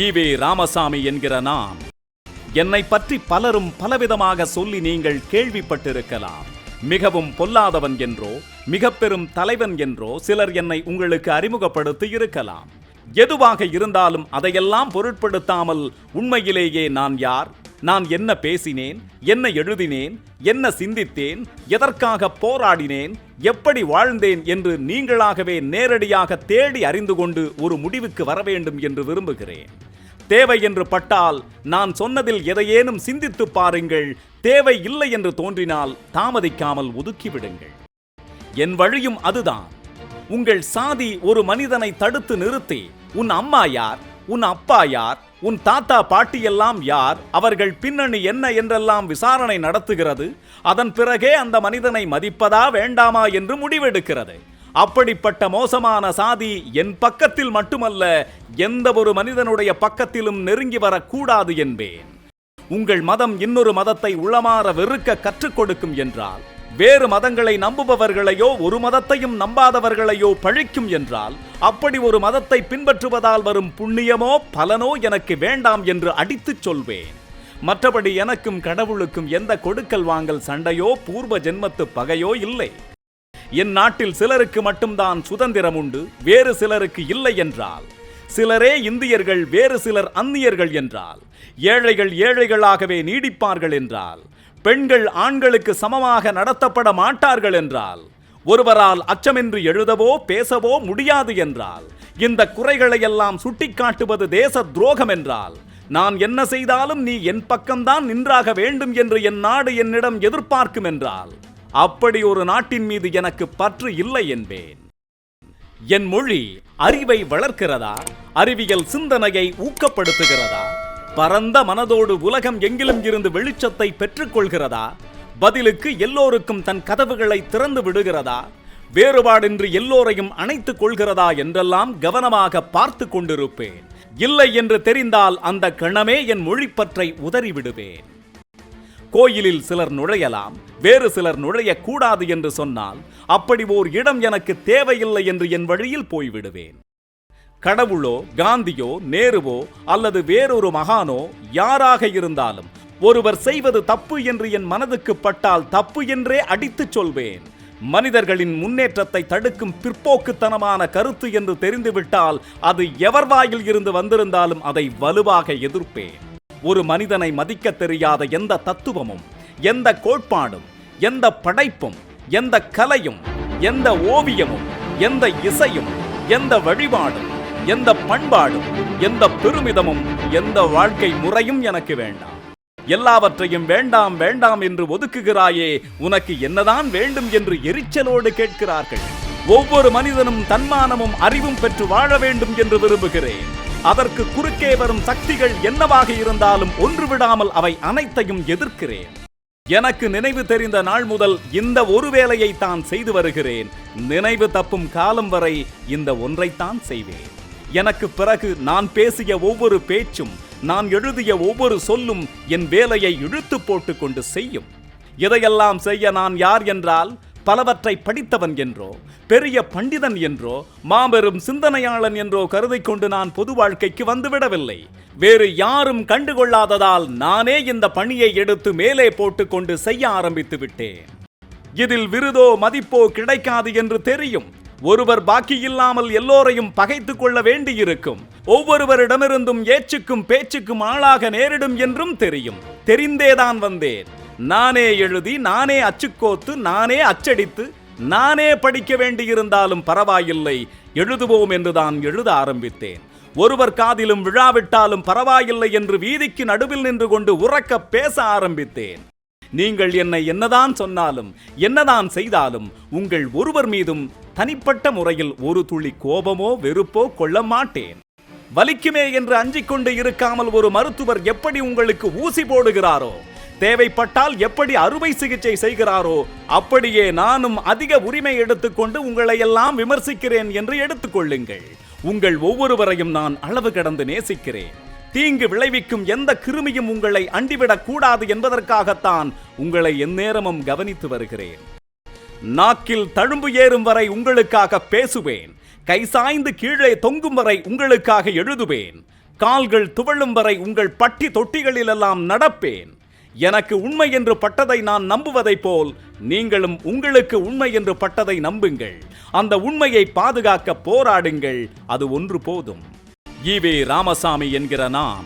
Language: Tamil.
ஈவே ராமசாமி என்கிற நான். என்னை பற்றி பலரும் பலவிதமாக சொல்லி நீங்கள் கேள்விப்பட்டிருக்கலாம். மிகவும் பொல்லாதவன் என்றோ மிக பெரும் தலைவன் என்றோ சிலர் என்னை உங்களுக்கு அறிமுகப்படுத்தி இருக்கலாம். எதுவாக இருந்தாலும் அதையெல்லாம் பொருட்படுத்தாமல் உண்மையிலேயே நான் யார், நான் என்ன பேசினேன், என்ன எழுதினேன், என்ன சிந்தித்தேன், எதற்காக போராடினேன், எப்படி வாழ்ந்தேன் என்று நீங்களாகவே நேரடியாக தேடி அறிந்து கொண்டு ஒரு முடிவுக்கு வர வேண்டும் என்று விரும்புகிறேன். தேவை என்று பட்டால் நான் சொன்னதில் எதையேனும் சிந்தித்து பாருங்கள். தேவை இல்லை என்று தோன்றினால் தாமதிக்காமல் ஒதுக்கிவிடுங்கள். என் வழியும் அதுதான். உங்கள் சாதி ஒரு மனிதனை தடுத்து நிறுத்தி உன் அம்மா யார், உன் அப்பா யார், உன் தாத்தா பாட்டி எல்லாம் யார், அவர்கள் பின்னணி என்ன என்றெல்லாம் விசாரணை நடத்துகிறது. அதன் பிறகே அந்த மனிதனை மதிப்பதா வேண்டாமா என்று முடிவெடுக்கிறது. அப்படிப்பட்ட மோசமான சாதி என் பக்கத்தில் மட்டுமல்ல, எந்த ஒரு மனிதனுடைய பக்கத்திலும் நெருங்கி வரக்கூடாது என்பேன். உங்கள் மதம் இன்னொரு மதத்தை உளமாற வெறுக்க கற்றுக் கொடுக்கும் என்றால், வேறு மதங்களை நம்புபவர்களையோ ஒரு மதத்தையும் நம்பாதவர்களையோ பழிக்கும் என்றால், அப்படி ஒரு மதத்தை பின்பற்றுவதால் வரும் புண்ணியமோ பலனோ எனக்கு வேண்டாம் என்று அடித்துச் சொல்வேன். மற்றபடி எனக்கும் கடவுளுக்கும் எந்த கொடுக்கல் வாங்கல் சண்டையோ பூர்வ ஜென்மத்து பகையோ இல்லை. என் நாட்டில் சிலருக்கு மட்டும்தான் சுதந்திரம் உண்டு, வேறு சிலருக்கு இல்லை என்றால், சிலரே இந்தியர்கள் வேறு சிலர் அந்நியர்கள் என்றால், ஏழைகள் ஏழைகளாகவே நீடிப்பார்கள் என்றால், பெண்கள் ஆண்களுக்கு சமமாக நடத்தப்பட மாட்டார்கள் என்றால், ஒருவரால் அச்சமின்றி எழுதவோ பேசவோ முடியாது என்றால், இந்த குறைகளை எல்லாம் சுட்டிக்காட்டுவது தேச துரோகம் என்றால், நான் என்ன செய்தாலும் நீ என் பக்கம்தான் நின்றாக வேண்டும் என்று என் நாடு என்னிடம் எதிர்பார்க்கும் என்றால், அப்படி ஒரு நாட்டின் மீது எனக்கு பற்று இல்லை என்பேன். என் மொழி அறிவை வளர்க்கிறதா, அறிவியல் சிந்தனையை ஊக்கப்படுத்துகிறதா, பரந்த மனதோடு உலகம் எங்கிலும் இருந்து வெளிச்சத்தை பெற்றுக் கொள்கிறதா, பதிலுக்கு எல்லோருக்கும் தன் கதவுகளை திறந்து விடுகிறதா, வேறுபாடின்றி எல்லோரையும் அணைத்துக் கொள்கிறதா என்றெல்லாம் கவனமாக பார்த்து கொண்டிருப்பேன். இல்லை என்று தெரிந்தால் அந்த கணமே என் மொழிப்பற்றை உதறிவிடுவேன். கோயிலில் சிலர் நுழையலாம், வேறு சிலர் நுழையக்கூடாது என்று சொன்னால், அப்படி ஓர் இடம் எனக்கு தேவையில்லை என்று என் வழியில் போய்விடுவேன். கடவுளோ காந்தியோ நேருவோ அல்லது வேறொரு மகானோ யாராக இருந்தாலும் ஒருவர் செய்வது தப்பு என்று என் மனதுக்கு பட்டால் தப்பு என்றே அடித்துச் சொல்வேன். மனிதர்களின் முன்னேற்றத்தை தடுக்கும் பிற்போக்குத்தனமான கருத்து என்று தெரிந்துவிட்டால் அது எவர் வாயில் இருந்து வந்திருந்தாலும் அதை வலுவாக எதிர்ப்பேன். ஒரு மனிதனை மதிக்க தெரியாத எந்த தத்துவமும், எந்த கோட்பாடும், எந்த படைப்பும், எந்த கலையும், எந்த ஓவியமும், எந்த இசையும், எந்த வழிபாடும், எந்த பண்பாடும், எந்த பெருமிதமும், எந்த வாழ்க்கை முறையும் எனக்கு வேண்டாம். எல்லாவற்றையும் வேண்டாம் வேண்டாம் என்று ஒதுக்குகிறாயே, உனக்கு என்னதான் வேண்டும் என்று எரிச்சலோடு கேட்கிறார்கள். ஒவ்வொரு மனிதனும் தன்மானமும் அறிவும் பெற்று வாழ வேண்டும் என்று விரும்புகிறேன். அதற்கு குறுக்கே வரும் சக்திகள் என்னவாக இருந்தாலும் ஒன்று விடாமல் அவை அனைத்தையும் எதிர்க்கிறேன். எனக்கு நினைவு தெரிந்த நாள் முதல் இந்த ஒரு வேலையை தான் செய்து வருகிறேன். நினைவு தப்பும் காலம் வரை இந்த ஒன்றைத்தான் செய்வேன். எனக்கு பிறகு நான் பேசிய ஒவ்வொரு பேச்சும், நான் எழுதிய ஒவ்வொரு சொல்லும் என் வேலையை இழுத்து போட்டு கொண்டு செய்யும். இதையெல்லாம் செய்ய நான் யார் என்றால், பலவற்றை படித்தவன் என்றோ, பெரிய பண்டிதன் என்றோ, மாபெரும் சிந்தனையாளன் என்றோ கருதி கொண்டு நான் பொது வாழ்க்கைக்கு வந்துவிடவில்லை. வேறு யாரும் கண்டுகொள்ளாததால் நானே இந்த பணியை எடுத்து மேலே போட்டுக்கொண்டு செய்ய ஆரம்பித்து விட்டேன். இதில் விருதோ மதிப்போ கிடைக்காது என்று தெரியும். ஒருவர் பாக்கி இல்லாமல் எல்லோரையும் பகைத்துக் கொள்ள வேண்டியிருக்கும். ஒவ்வொருவரிடமிருந்தும் ஏச்சுக்கும் பேச்சுக்கும் ஆளாக நேரிடும் என்றும் தெரியும். தெரிந்தேதான் வந்தேன். நானே எழுதி, நானே அச்சுக்கோத்து, நானே அச்சடித்து, நானே படிக்க வேண்டியிருந்தாலும் பரவாயில்லை, எழுதுவோம் என்றுதான் எழுத ஆரம்பித்தேன். ஒருவர் காதிலும் விழாவிட்டாலும் பரவாயில்லை என்று வீதிக்கு நடுவில் நின்று கொண்டு உறக்க பேச ஆரம்பித்தேன். நீங்கள் என்னை என்னதான் சொன்னாலும் என்னதான் செய்தாலும் உங்கள் ஒருவர் மீதும் தனிப்பட்ட முறையில் ஒரு துளி கோபமோ வெறுப்போ கொள்ள மாட்டேன். வலிக்குமே என்று அஞ்சிக் கொண்டு இருக்காமல் ஒரு மருத்துவர் எப்படி உங்களுக்கு ஊசி போடுகிறாரோ, தேவைப்பட்டால் எப்படி அறுவை சிகிச்சை செய்கிறாரோ, அப்படியே நானும் அதிக உரிமை எடுத்துக்கொண்டு உங்களை எல்லாம் விமர்சிக்கிறேன் என்று எடுத்துக்கொள்ளுங்கள். உங்கள் ஒவ்வொருவரையும் நான் அளவு கடந்து நேசிக்கிறேன். தீங்கு விளைவிக்கும் எந்த கிருமியும் உங்களை அண்டிவிடக் கூடாது என்பதற்காகத்தான் உங்களை எந்நேரமும் கவனித்து வருகிறேன். நாக்கில் தழும்பு ஏறும் வரை உங்களுக்காக பேசுவேன். கை சாய்ந்து கீழே தொங்கும் வரை உங்களுக்காக எழுதுவேன். கால்கள் துவளும் வரை உங்கள் பட்டி தொட்டிகளிலெல்லாம் நடப்பேன். எனக்கு உண்மை என்று பட்டதை நான் நம்புவதைப் போல் நீங்களும் உங்களுக்கு உண்மை என்று பட்டதை நம்புங்கள். அந்த உண்மையை பாதுகாக்க போராடுங்கள். அது ஒன்று போதும். ஈவே ராமசாமி என்கிற நான்